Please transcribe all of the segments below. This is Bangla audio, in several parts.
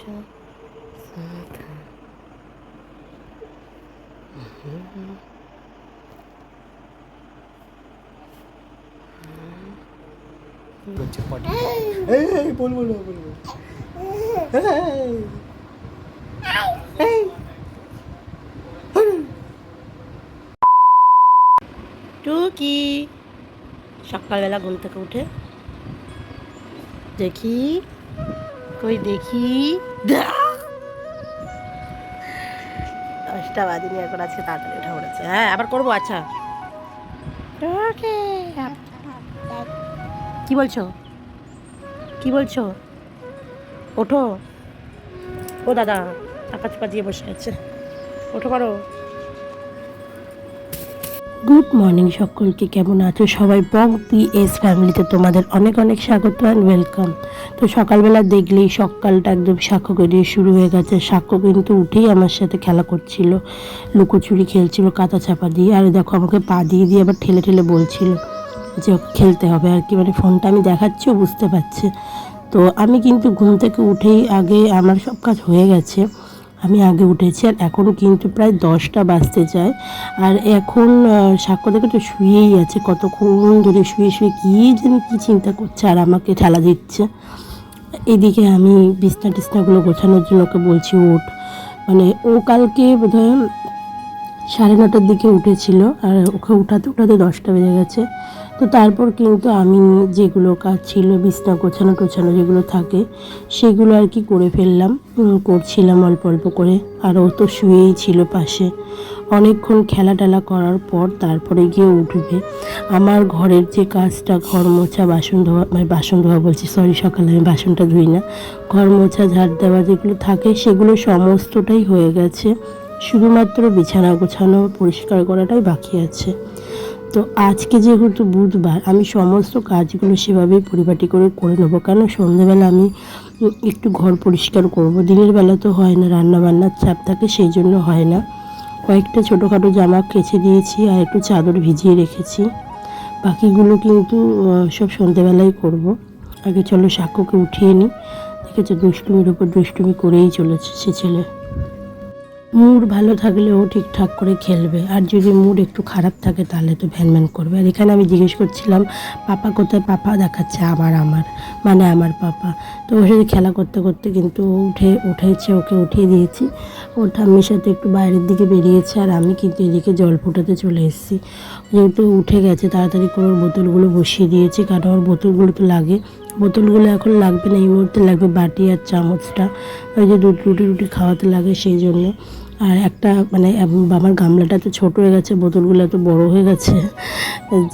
টুকি সকালবেলা ঘুম থেকে উঠে দেখি কই দেখি 10টা বাজেনি এখন, আজকে তাড়াতাড়ি উঠে পড়েছে। হ্যাঁ আবার করবো। আচ্ছা কি বলছো কি বলছো? ওঠো। ও দাদা টাকা চাপা দিয়ে বসে আছে, ওঠো পারো। গুড মর্নিং সকলকে, কেমন আছো সবাই? বং পিএস ফ্যামিলিতে তোমাদের অনেক অনেক স্বাগত অ্যান্ড ওয়েলকাম। তো সকালবেলা দেখলেই সকালটা একদম সাক্ষ্যকে দিয়ে শুরু হয়ে গেছে। সাক্ষ্য কিন্তু উঠেই আমার সাথে খেলা করছিল, লুকোচুরি খেলছিল কাঁথা চাপা দিয়ে। আর দেখো আমাকে পা দিয়ে দিয়ে আবার ঠেলে ঠেলে বলছিল যে খেলতে হবে আর কি, মানে ফোনটা আমি দেখাচ্ছিও বুঝতে পারছে। তো আমি কিন্তু ঘুম থেকে উঠেই আগে আমার সব কাজ হয়ে গেছে, আমি আগে উঠেছি। আর এখন কিন্তু প্রায় 10টা বাজতে যায়। আর এখন সাক্ষ্য দেখে তো শুয়েই আছে, কতক্ষণ ধরে শুয়ে শুয়ে কী যেন কী চিন্তা করছে আর আমাকে ঠেলা দিচ্ছে। এদিকে আমি বিছনা টিছনাগুলো গোছানোর জন্য ওকে বলছি ওঠ, মানে ও কালকে বোধহয় 9:30টার দিকে উঠেছিল, আর ওকে উঠাতে উঠাতে 10টা বেজে গেছে। তো তারপর কিন্তু আমি যেগুলো কাজ ছিল বিছনা গোছানো টোছানো যেগুলো থাকে সেগুলো আর কি করে ফেললাম, করছিলাম অল্প অল্প করে। আর ও তো শুয়েই ছিল পাশে। অনেকক্ষণ খেলা টেলা করার পর তারপরে গিয়ে উঠবে। আমার ঘরের যে কাজটা, ঘর মোছা বাসন ধোয়া, মানে বাসন ধোয়া বলছি সরি, সকালে আমি বাসনটা ধুই না, ঘর মোছা ঝাড় দেওয়া যেগুলো থাকে সেগুলো সমস্তটাই হয়ে গেছে। শুধুমাত্র বিছানা গোছানো পরিষ্কার করাটাই বাকি আছে। তো আজকে যেহেতু বুধবার, আমি সমস্ত কাজগুলো সেভাবেই পরিপাটি করে নেবো, কারণ সন্ধ্যেবেলা আমি একটু ঘর পরিষ্কার করব। দিনের বেলা তো হয় না, রান্না বান্নার চাপ থাকে, সেই জন্য হয় না। কয়েকটা ছোটোখাটো জামা কেচে দিয়েছি আর একটু চাদর ভিজিয়ে রেখেছি, বাকিগুলো কিন্তু সব সন্ধ্যেবেলাই করব। আগে চলো সাক্ষ্যকে উঠিয়ে নিই। দেখেছো দুষ্টুমির ওপর দুষ্টুমি করেই চলেছে সে ছেলে। মুড ভালো থাকলে ও ঠিকঠাক করে খেলবে, আর যদি মুড একটু খারাপ থাকে তাহলে তো ভ্যান করবে। আর এখানে আমি জিজ্ঞেস করছিলাম পাপা কোথায়, পাপা দেখাচ্ছে আমার মানে আমার পাপা। তো ওর সাথে খেলা করতে করতে কিন্তু উঠেছে, ওকে উঠিয়ে দিয়েছি। ওর ঠাম্মির সাথে একটু বাইরের দিকে বেরিয়েছে, আর আমি কিন্তু এদিকে জল ফোটাতে চলে এসেছি। যেহেতু উঠে গেছে তাড়াতাড়ি করে ওর বোতলগুলো বসিয়ে দিয়েছি, কারণ ওর বোতলগুলো তো লাগে। বোতলগুলো এখন লাগবে না, এই মুহূর্তে লাগবে বাটি আর চামচটা, ওই যে রুটি খাওয়াতে লাগে সেই জন্য। আর একটা মানে আমার গামলাটা তো ছোটো হয়ে গেছে, বোতলগুলো এত বড় হয়ে গেছে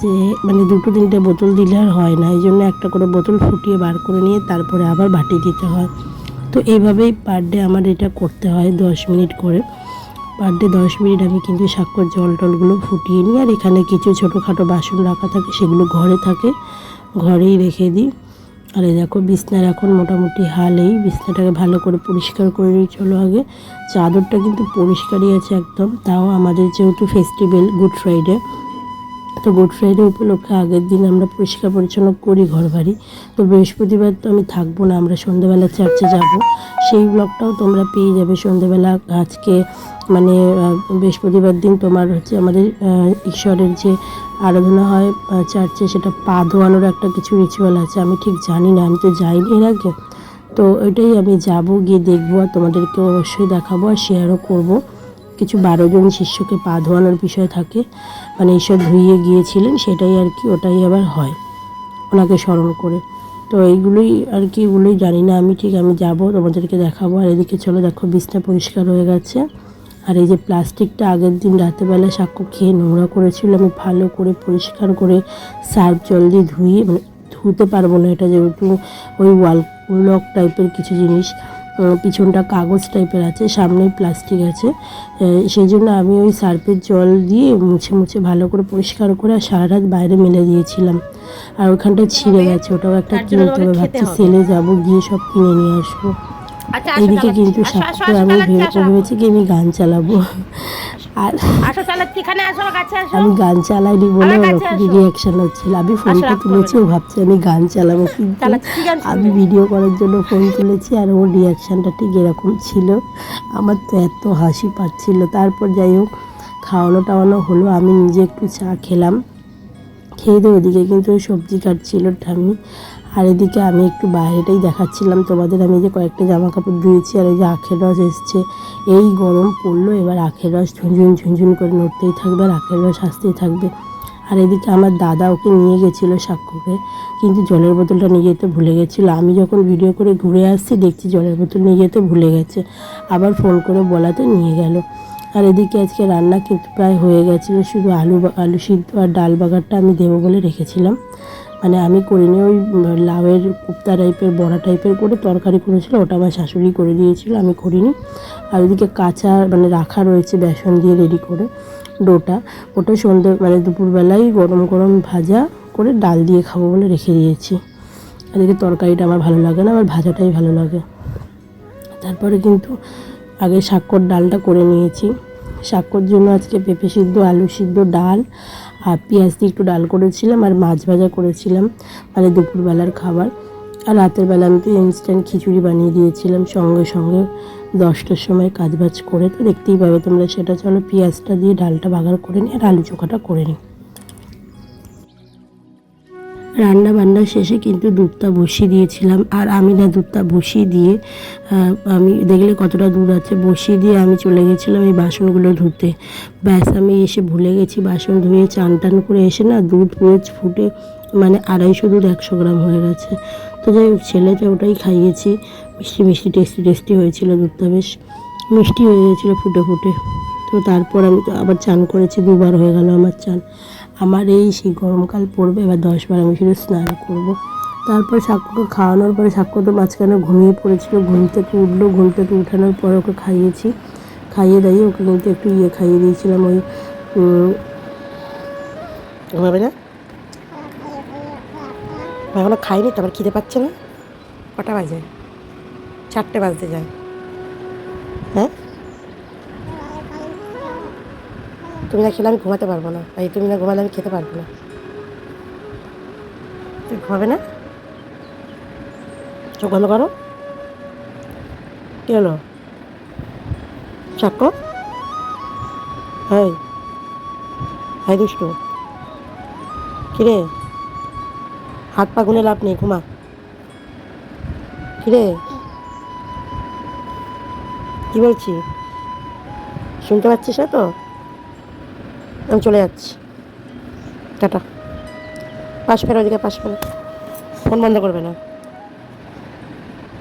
যে মানে 2-3টে বোতল দিলে আর হয় না, এই জন্য একটা করে বোতল ফুটিয়ে বার করে নিয়ে তারপরে আবার বাটি দিতে হয়। তো এইভাবেই পার ডে আমার এটা করতে হয় 10 মিনিট করে। পার ডে 10 মিনিট আমি কিন্তু সাক্ষ্যর জল টলগুলো ফুটিয়ে নিই। আর এখানে কিছু ছোটোখাটো বাসন রাখা থাকে, সেগুলো ঘরে থাকে, ঘরেই রেখে দিই। আর এই দেখো বিছনার এখন মোটামুটি হাল এই, বিছনাটাকে ভালো করে পরিষ্কার করে নিই। চলো আগে চাদরটা কিন্তু পরিষ্কারই আছে একদম, তাও আমাদের যেহেতু ফেস্টিভ্যাল গুড ফ্রাইডে, তো গুড ফ্রাইডে উপলক্ষে আগের দিন আমরা পরিষ্কার পরিচ্ছন্ন করি ঘর বাড়ি। তো বৃহস্পতিবার তো আমি থাকবো না, আমরা সন্ধ্যেবেলা চার্চে যাব, সেই ব্লগটাও তোমরা পেয়ে যাবে সন্ধ্যেবেলা। আজকে মানে বৃহস্পতিবার দিন তোমার হচ্ছে আমাদের ঈশ্বরের যে আরাধনা হয় চার্চে, সেটা পা ধোয়ানোর একটা কিছু রিচুয়াল আছে, আমি ঠিক জানি না, আমি তো যাইনি এর আগে। তো ওইটাই আমি যাব, গিয়ে দেখবো, আর তোমাদেরকে অবশ্যই দেখাবো আর শেয়ারও করবো। কিছু 12 জন শিষ্যকে পা ধোয়ানোর বিষয় থাকে, মানে ঈশ্বর ধুইয়ে গিয়েছিলেন সেটাই আর কি, ওটাই আবার হয় ওনাকে স্মরণ করে। তো এইগুলোই আর কি, এগুলোই জানি না আমি ঠিক, আমি যাব তোমাদেরকে দেখাবো। আর এদিকে চলো দেখো বিছনা পরিষ্কার হয়ে গেছে। আর এই যে প্লাস্টিকটা আগের দিন রাতেবেলা সাক্ষ্য খেয়ে নোংরা করেছিল, আমি ভালো করে পরিষ্কার করে সার্ফ জল দিয়ে ধুয়ে, মানে ধুতে পারবো না এটা যেহেতু ওই ওয়াল লক টাইপের কিছু জিনিস, পিছনটা কাগজ টাইপের আছে, সামনে প্লাস্টিক আছে, সেই জন্য আমি ওই সার্ফের জল দিয়ে মুছে মুছে ভালো করে পরিষ্কার করে আর সারা রাত বাইরে মেলে দিয়েছিলাম। আর ওখানটা ছিঁড়ে গেছে, ওটাও একটা কিনতে হবে, ভাবছি সেলে যাবো, গিয়ে সব কিনে নিয়ে আসবো। এদিকে কিন্তু সাক্ষ্য আমি ভেবেছি কি আমি গান চালাবো, আর আসো চালাচ্ছি, এখানে আসো, কাছে আসো। আমি গান চালাইনি বলে রিয়াকশন হচ্ছিল। আমি ফোনটা তুলেছি, ও ভাবছি আমি গান চালাবো, কিন্তু আমি ভিডিও করার জন্য ফোন তুলেছি আর ওর রিয়াকশানটা ঠিক এরকম ছিল। আমার তো এত হাসি পাচ্ছিল। তারপর যাই হোক খাওয়ানো টাওয়ানো হলো, আমি নিজে একটু চা খেলাম। খেয়ে দিয়ে ওদিকে কিন্তু সবজি কাটছিল ঠাম্মি, আর এদিকে আমি একটু বাইরেটাই দেখাচ্ছিলাম তোমাদের। আমি যে কয়েকটা জামা কাপড় ধুয়েছি, আর এই যে আখের রস এসছে, এই গরম পড়লো, এবার আখের রস ঝুনঝুন ঝুনঝুন করে নড়তেই থাকবে আর আখের রস আসতেই থাকবে। আর এদিকে আমার দাদা ওকে নিয়ে গেছিলো সাক্ষ্যকে, কিন্তু জলের বোতলটা নিয়ে যেতে ভুলে গেছিলো। আমি যখন ভিডিও করে ঘুরে আসছি দেখছি জলের বোতল নিয়ে যেতে ভুলে গেছে, আবার ফোন করে বলাতে নিয়ে গেল। আর এদিকে আজকে রান্না কিন্তু প্রায় হয়ে গেছিলো, শুধু আলু সিদ্ধ আর ডাল বাগারটা আমি দেবো বলে রেখেছিলাম। মানে আমি করিনি, ওই লাউয়ের কুপ্তা টাইপের বড়া টাইপের করে তরকারি করেছিল, ওটা আমার শাশুড়ি করে দিয়েছিল, আমি করিনি। আর ওদিকে কাঁচা মানে রাখা রয়েছে বেসন দিয়ে রেডি করে ডোটা, ওটা সন্ধ্যে মানে দুপুরবেলায় গরম গরম ভাজা করে ডাল দিয়ে খাবো বলে রেখে দিয়েছি। এদিকে তরকারিটা আমার ভালো লাগে না, আমার ভাজাটাই ভালো লাগে। তারপরে কিন্তু আগে শাক্কর ডালটা করে নিয়েছি। শাক্কর জন্য আজকে পেঁপে সিদ্ধ, আলু সিদ্ধ, ডাল আর পেঁয়াজ দিয়ে একটু ডাল করেছিলাম, আর মাছ ভাজা করেছিলাম, মানে দুপুরবেলার খাবার। আর রাতের বেলা আমি তো ইনস্ট্যান্ট খিচুড়ি বানিয়ে দিয়েছিলাম সঙ্গে সঙ্গে 10টার সময় কাজবাজ করে। তো দেখতেই পাবে তোমরা সেটা। চলো পেঁয়াজটা দিয়ে ডালটা বাগার করে নিই আর আলু চোখাটা করে নিই। রান্না বান্না শেষে কিন্তু দুধটা বসিয়ে দিয়েছিলাম, আর আমি না দুধটা বসিয়ে দিয়ে আমি দেখলে কতটা দুধ আছে, বসিয়ে দিয়ে আমি চলে গেছিলাম এই বাসনগুলো ধুতে। ব্যাস আমি এসে ভুলে গেছি বাসন ধুয়ে চান টান করে এসে না দুধ পুরো ফুটে মানে 250 দুধ 100 গ্রাম হয়ে গেছে। তো যাই হোক ছেলেকে ওটাই খাইয়েছি, মিষ্টি মিষ্টি টেস্টি টেস্টি হয়েছিল দুধটা, বেশ মিষ্টি হয়ে গেছিলো ফুটে ফুটে। তো তারপর আমি তো আবার চান করেছি, 2বার হয়ে গেল আমার চান। আমার এই সেই গরমকাল পড়বে, এবার 10বার আমি শুধু স্নান করব। তারপর সাক্ষ্যকে খাওয়ানোর পরে সাক্ষ্য তো মাঝখানে ঘুমিয়ে পড়েছিল, ঘুম থেকে উঠলো, ঘুম থেকে উঠানোর পর ওকে খাইয়েছি, খাইয়ে দাইয়ে ওকে কিন্তু একটু খাইয়ে দিয়েছিলাম, ওই ঘুমাবে না এখনো খাইনি তো, আবার খিদে পাচ্ছে না। কটা বাজে? 4টে বাজতে যায়। হ্যাঁ তুমি না খেলে আমি ঘুমাতে পারবো না, তাই তুমি না ঘুমালে আমি খেতে পারবো না। তুই ঘুমাবে না? চোখ বন্ধ করো। কী হলো সাক্ষ্য? হাই হাই দুষ্টু, কিরে হাত পা গুনে লাভ নেই, ঘুমা। কিরে কী বলছি শুনতে পাচ্ছিস না তো? আমি চলে যাচ্ছি, টাটা। পাশ ফেরো, ওদিকে পাশ ফেরো, ফোন বন্ধ করবে না।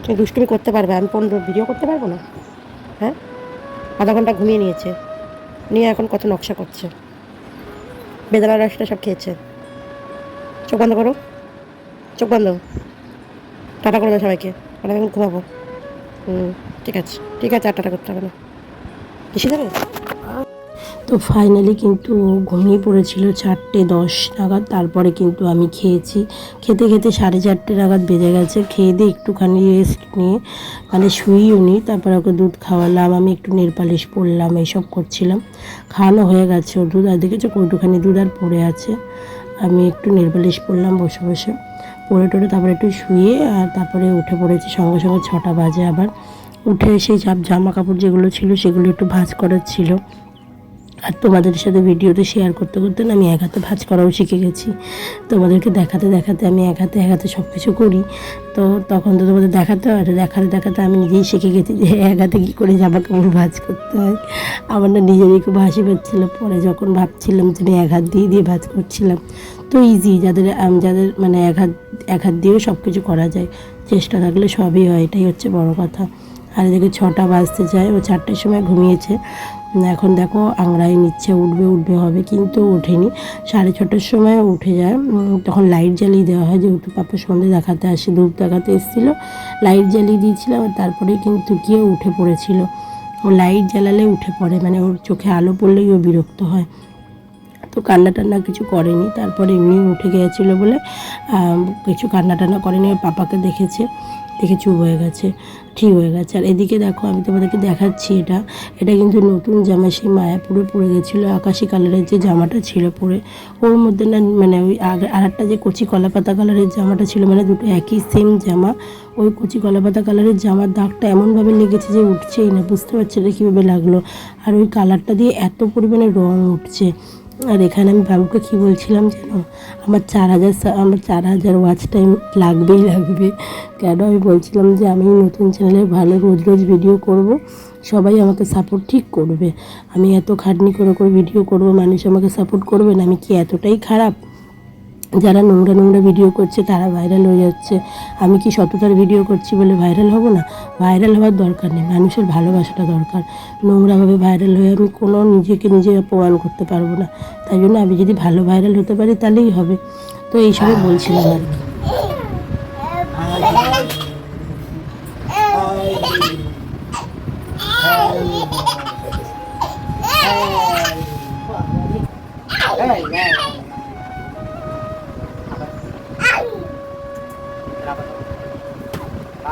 তুমি দুষ্টুমি করতে পারবে, আমি ফোন ভিডিও করতে পারবো না? হ্যাঁ, আধা ঘন্টা ঘুমিয়ে নিয়েছে, নিয়ে এখন কত নকশা করছে, বেদানার রসটা সব খেয়েছে। চোখ বন্ধ করো, চোখ বন্ধ, টাটা করে দাও সবাইকে, আর আমি ঘুমাবো। ঠিক আছে ঠিক আছে, আর টাটা করতে হবে না, বেশি যাবে। তো ফাইনালি কিন্তু ঘুমিয়ে পড়েছিল 4:10 নাগাদ। তারপরে কিন্তু আমি খেয়েছি, খেতে খেতে 4:30 নাগাদ বেজে গেছে। খেয়ে দিয়ে একটুখানি রেস্ট নিয়ে মানে শুয়েও নি, তারপরে ওকে দুধ খাওয়ালাম, আমি একটু নেল পালিশ পরলাম, এইসব করছিলাম। খাওয়ানো হয়ে গেছে ওর দুধ, আর দেখেছো কৌটুখানি দুধ আর পড়ে আছে। আমি একটু নেল পালিশ পরলাম বসে বসে, পরে টরে তারপরে একটু শুয়ে আর তারপরে উঠে পড়েছি সঙ্গে সঙ্গে 6টা বাজে। আবার উঠে সেই জামা কাপড় যেগুলো ছিল সেগুলো একটু ভাঁজ করার ছিল, আর তোমাদের সাথে ভিডিওতে শেয়ার করতে করতে না আমি এক হাতে ভাঁজ করাও শিখে গেছি। তোমাদেরকে দেখাতে দেখাতে আমি এক হাতে সব কিছু করি, তো তখন তো তোমাদের দেখাতে হয়, দেখাতে দেখাতে আমি নিজেই শিখে গেছি যে এক হাতে কী করে জামা কাপড় ভাঁজ করতে হয়। আমার না নিজেরই খুব হাসি পাচ্ছিলো পরে যখন ভাবছিলাম যে আমি এক হাত দিয়ে ভাঁজ করছিলাম। তো ইজি, যাদের মানে এক হাত দিয়েও সব কিছু করা যায়, চেষ্টা থাকলে সবই হয়, এটাই হচ্ছে বড় কথা। আর এদিকে 6টা বাজতে যায়, ও 4টের সময় ঘুমিয়েছে, এখন দেখো আংড়াই নিচ্ছে, উঠবে হবে, কিন্তু ওঠেনি। 6:30টার সময় উঠে যায়, তখন লাইট জ্বালিয়ে দেওয়া হয়, যেহেতু পাপা সন্ধে দেখাতে আসে, ধূপ দেখাতে এসেছিলো, লাইট জ্বালিয়ে দিয়েছিলাম, আর তারপরে কিন্তু গিয়ে উঠে পড়েছিল। ও লাইট জ্বালালে উঠে পড়ে, মানে ওর চোখে আলো পড়লেই ও বিরক্ত হয়। তো কান্না টান্না কিছু করেনি, তারপরে এমনি উঠে গিয়েছিলো বলে কিছু কান্না টান্না করেনি। ওর পাপাকে দেখেছে, দেখে চুপ হয়ে গেছে, ঠিক হয়ে গেছে। আর এদিকে দেখো আমি তোমাদেরকে দেখাচ্ছি, এটা কিন্তু নতুন জামা, সেই মায়াপুরে পরে গেছিলো আকাশি কালারের যে জামাটা ছিল পরে, ওর মধ্যে না মানে ওই আগে আর একটা যে কচি কলাপাতা কালারের জামাটা ছিল, মানে দুটো একই সেম জামা, ওই কচি কলাপাতা কালারের জামার দাগটা এমনভাবে লেগেছে যে উঠছেই না, বুঝতে পারছি না কীভাবে লাগলো। আর ওই কালারটা দিয়ে এত পরিমাণে রং উঠছে। আর এখানে আমি বাবুকে কী বলছিলাম জানো, আমার 4,000 ওয়াচ টাইম লাগবেই লাগবে। কেন আমি বলছিলাম যে আমি নতুন চ্যানেলে ভালো রোজ রোজ ভিডিও করব, সবাই আমাকে সাপোর্ট ঠিক করবে। আমি এত খাটনি করে ভিডিও করব, মানুষ আমাকে সাপোর্ট করবে না? আমি কি এতটাই খারাপ? যারা নোংরা নোংরা ভিডিও করছে তারা ভাইরাল হয়ে যাচ্ছে, আমি কি সততার ভিডিও করছি বলে ভাইরাল হব না? ভাইরাল হওয়ার দরকার নেই, মানুষের ভালোবাসাটা দরকার। নোংরাভাবে ভাইরাল হয়ে আমি কোনো নিজে প্রমাণ করতে পারবো না। তাই জন্য আমি যদি ভালো ভাইরাল হতে পারি তাহলেই হবে। তো এইসবই বলছিলাম আর কি।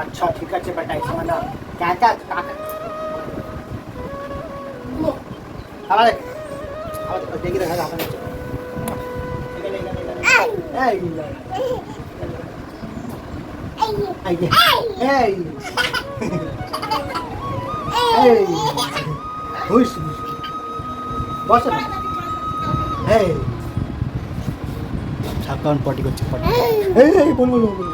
अच्छा ठीक है बेटा ऐसा ना क्या क्या हमारे देखिए रखा हमारे बस ছাকান পটি করছে পটি এই বল বল বল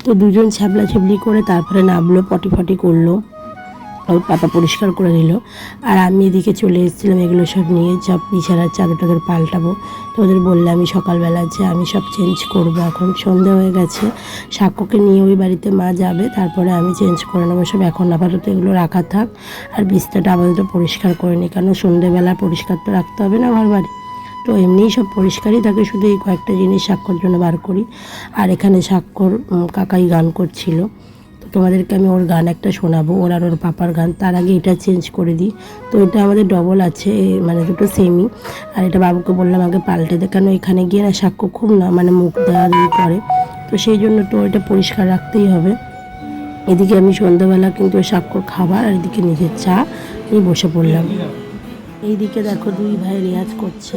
তো দুজন ছ্যাবলা ছ্যাবলি করে তারপরে নামলো, পটি ফটি করলো, ওর পাপা পরিষ্কার করে দিল। আর আমি এদিকে চলে এসেছিলাম এগুলো সব নিয়ে, সব বিছানার চাদর টাদর পাল্টাবো। তো ওদের বললাম আমি সকালবেলা যে আমি সব চেঞ্জ করবো, এখন সন্ধে হয়ে গেছে, সাক্ষ্যকে নিয়ে ওই বাড়িতে মা যাবে, তারপরে আমি চেঞ্জ করে নেবো সব। এখন আপাতত এগুলো রাখা থাক, আর বিছনাটা আপাতত পরিষ্কার করে নিই, কারণ সন্ধেবেলা পরিষ্কার তো রাখতে হবে না ঘর বাড়ি। তো এমনিই সব পরিষ্কারই থাকে, শুধু এই কয়েকটা জিনিস সাক্ষর জন্য বার করি। আর এখানে সাক্ষর কাকাই গান করছিল, তো তোমাদেরকে আমি ওর গান একটা শোনাবো, ওর আর ওর পাপার গান। তার আগে এটা চেঞ্জ করে দিই। তো এটা আমাদের ডবল আছে, মানে দুটো সেমই। আর এটা বাবুকে বললাম আগে পাল্টে দে, কেন এখানে গিয়ে না সাক্ষ্য খুব না মানে মুখ দেওয়া দিয়ে করে, তো সেই জন্য তো এটা পরিষ্কার রাখতেই হবে। এদিকে আমি সন্ধ্যাবেলা কিন্তু সাক্ষর খাবার, আর এদিকে নিজের চা নিয়ে বসে পড়লাম। এইদিকে দেখো দুই ভাই রেয়াজ করছে,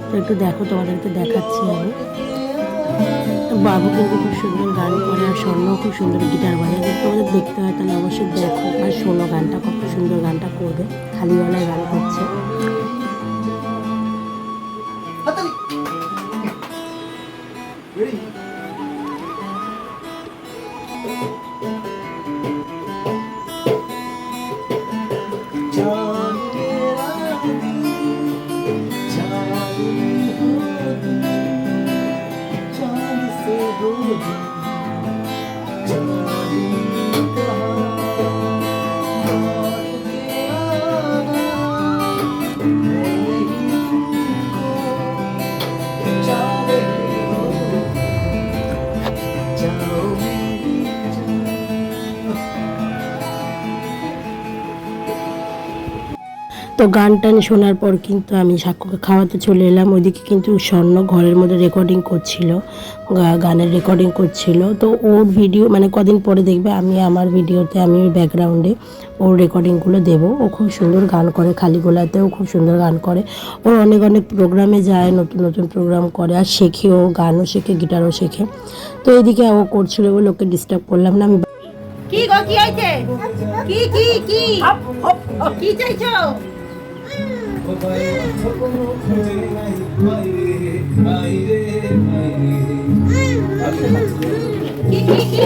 তো একটু দেখো, তোমাদেরকে দেখাচ্ছি আমি। বাবু কিন্তু খুব সুন্দর গান করে, আর স্বর্ণও খুব সুন্দর গিটার বাজায়। যদি তোমাদের দেখতে হয় তাহলে অবশ্যই দেখো আর শোনো গানটা, কত সুন্দর গানটা করবে, খালি গলায় গান করছে। তো গান টান শোনার পর কিন্তু আমি সাক্ষ্যকে খাওয়াতে চলে এলাম। ওইদিকে কিন্তু স্বর্ণ ঘরের মধ্যে রেকর্ডিং করছিল, গানের রেকর্ডিং করছিল। তো ওর ভিডিও মানে কদিন পরে দেখবে আমি আমার ভিডিওতে, আমি ওর ব্যাকগ্রাউন্ডে ওর রেকর্ডিংগুলো দেবো। ও খুব সুন্দর গান করে, খালি গলাতেও খুব সুন্দর গান করে। ও অনেক অনেক প্রোগ্রামে যায়, নতুন নতুন প্রোগ্রাম করে, আর শেখেও, গানও শেখে, গিটারও শেখে। তো এদিকে ও করছিল বলে ওকে ডিস্টার্ব করলাম না। আমি কি গো কি হইছে? কি কি কি কি চাইছো? কি কি কি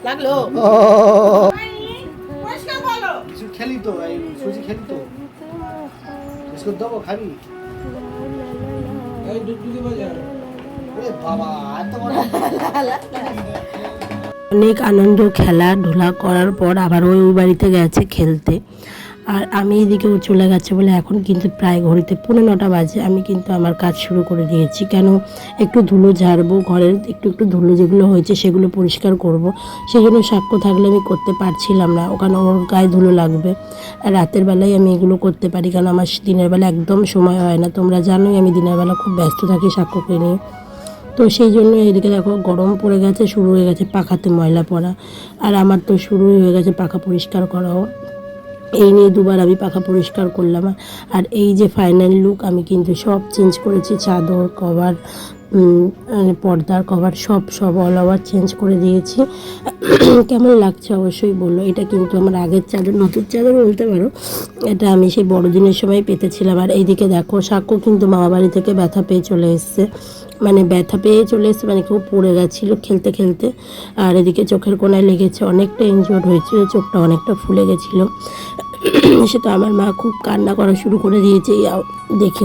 লাগলো? পরিষ্কার বলো। কিছু খেলি তো, এই সুজি খেলি তো, বিস্কুট দেবো খাবি? এই দুধ বাজার। এ বাবা এত বড় অনেক আনন্দ খেলাধুলা করার পর আবার ওই বাড়িতে গেছে খেলতে। আর আমি এদিকেও চলে গেছে বলে এখন কিন্তু প্রায় ঘড়িতে 9:45 বাজে। আমি কিন্তু আমার কাজ শুরু করে দিয়েছি, কেন একটু ধুলো ঝাড়বো, ঘরের একটু ধুলো যেগুলো হয়েছে সেগুলো পরিষ্কার করব। সেই জন্য সাক্ষ্য থাকলে আমি করতে পারছিলাম না, ওখানে ওর গায়ে ধুলো লাগবে। আর রাতের বেলায় আমি এগুলো করতে পারি, কারণ আমার দিনের বেলা একদম সময় হয় না। তোমরা জানোই আমি দিনের বেলা খুব ব্যস্ত থাকি সাক্ষ্যকে নিয়ে। তো সেই জন্য এদিকে দেখো গরম পড়ে গেছে, শুরু হয়ে গেছে পাখাতে ময়লা পড়া। আর আমার তো শুরুই হয়ে গেছে পাখা পরিষ্কার করাও। এই নিয়ে দুবার আমি পাখা পরিষ্কার করলাম। আর এই যে ফাইনাল লুক, আমি কিন্তু সব চেঞ্জ করেছি, চাদর কভার, পর্দার কভার সব অল ওভার চেঞ্জ করে দিয়েছি। কেমন লাগছে অবশ্যই বললো। এটা কিন্তু আমার আগের চাদর, নতুন চাদর বলতে পারো। এটা আমি সেই বড়দিনের সময় পেতেছিলাম। আর এইদিকে দেখো সাক্ষ্য কিন্তু মামা বাড়ি থেকে ব্যথা পেয়ে চলে এসছে, মানে কেউ পড়ে গেছিলো খেলতে খেলতে। আর এদিকে চোখের কোনায় লেগেছে, অনেকটা ইনজোর্ড হয়েছিল, চোখটা অনেকটা ফুলে গেছিলো। সে তো আমার মা খুব কান্না করা শুরু করে দিয়েছে দেখে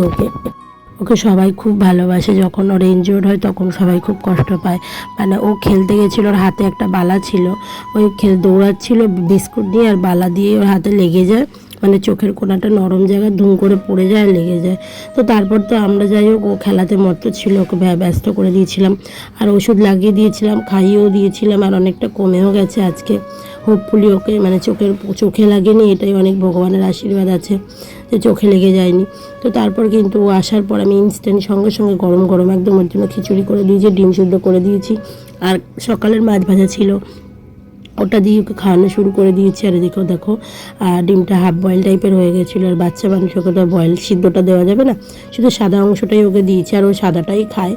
ওকে সবাই খুব ভালোবাসে। যখন ওর ইনজিওর্ড হয় তখন সবাই খুব কষ্ট পায়। মানে ও খেলতে গেছিলো, ওর হাতে একটা বালা ছিল, ওই দৌড়াচ্ছিল বিস্কুট দিয়ে, আর বালা দিয়ে ওর হাতে লেগে যায়, মানে চোখের কোনাটা নরম জায়গা ধুম করে পড়ে যায় আর লেগে যায়। তো তারপর তো আমরা যাই হোক, ও খেলাতে মত্ত ছিল, ওকে ব্যস্ত করে দিয়েছিলাম। আর ওষুধ লাগিয়ে দিয়েছিলাম, খাইয়েও দিয়েছিলাম, আর অনেকটা কমেও গেছে আজকে। হোপফুলি ওকে মানে চোখে লাগেনি, এটাই অনেক ভগবানের আশীর্বাদ আছে যে চোখে লেগে যায়নি। তো তারপর কিন্তু ও আসার পর আমি ইনস্ট্যান্ট সঙ্গে সঙ্গে গরম গরম একদম ওর জন্য খিচুড়ি করে দিয়েছি, ডিম সিদ্ধ করে দিয়েছি। আর সকালের মাছ ভাজা ছিল, ওটা দিয়ে ওকে খাওয়ানো শুরু করে দিয়েছি। আর এদিকেও দেখো ডিমটা হাফ বয়েল টাইপের হয়ে গেছিলো। আর বাচ্চা মানুষকে তো বয়েল সিদ্ধটা দেওয়া যাবে না, শুধু সাদা অংশটাই ওকে দিয়েছি। আর ও সাদাটাই খায়,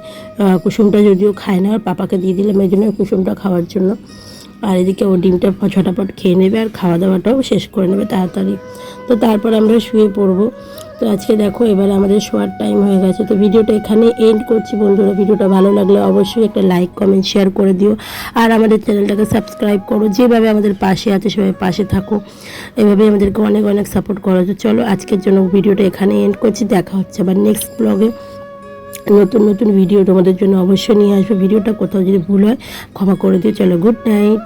কুসুমটা যদিও খায় না। আর পাপাকে দিয়ে দিলাম এই জন্য কুসুমটা খাওয়ার জন্য। আর এদিকে ও ডিমটা ছটাপট খেয়ে নেবে আর খাওয়া দাওয়াটাও শেষ করে নেবে তাড়াতাড়ি। তো তারপর আমরা শুয়ে পড়বো। তো আজকে দেখো এবার আমাদের শোয়ার টাইম হয়ে গেছে। তো ভিডিওটা এখানে এন্ড করছি বন্ধুরা। ভিডিওটা ভালো লাগলে অবশ্যই একটা লাইক কমেন্ট শেয়ার করে দিও। আর আমাদের চ্যানেলটাকে সাবস্ক্রাইব করো। যেভাবে আমাদের পাশে আছে সেভাবে পাশে থাকো, এভাবে আমাদেরকে অনেক অনেক সাপোর্ট করো। তো চলো আজকের জন্য ভিডিওটা এখানে এন্ড করছি। দেখা হচ্ছে আবার নেক্সট ব্লগে। নতুন নতুন ভিডিও তোমাদের জন্য অবশ্যই নিয়ে আসবে। ভিডিওটা কোথাও যদি ভুল হয় ক্ষমা করে দিও। চলো, গুড নাইট।